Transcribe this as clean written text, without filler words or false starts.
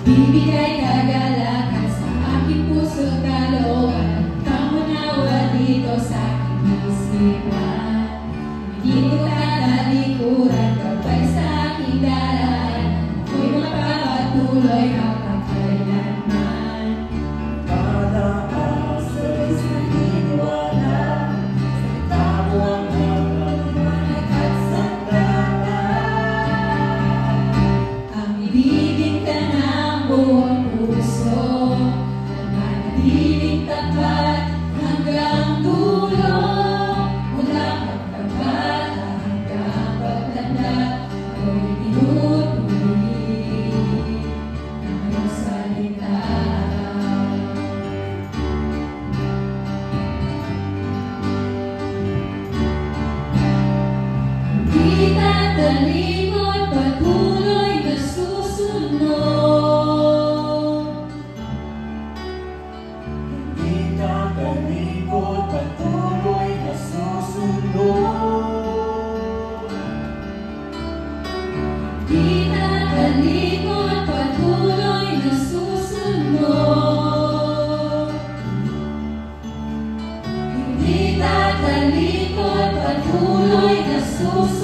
Bibigay kagalakan sa aking puso at kalooban. Kamunawa dito sa aking isipan. Hindi ko tatalikuran kapag sa aking daan. Ako'y magpapatuloy hanggang kailanman. Pataas ay sininiwala sa tao ang pagmamahal at sandalan. Ang ibigin ka ng buong puso, manatiling tapat hanggang dulo. Mula pagkabata hanggang pagtanda, ako'y tinutuloy ng iyong salita. Hindi tatalikod, patuloy na susunod. Hindi tatalikod, patuloy na susunod. Hindi tatalikod, patuloy na susunod. Hindi tatalikod, patuloy na susunod.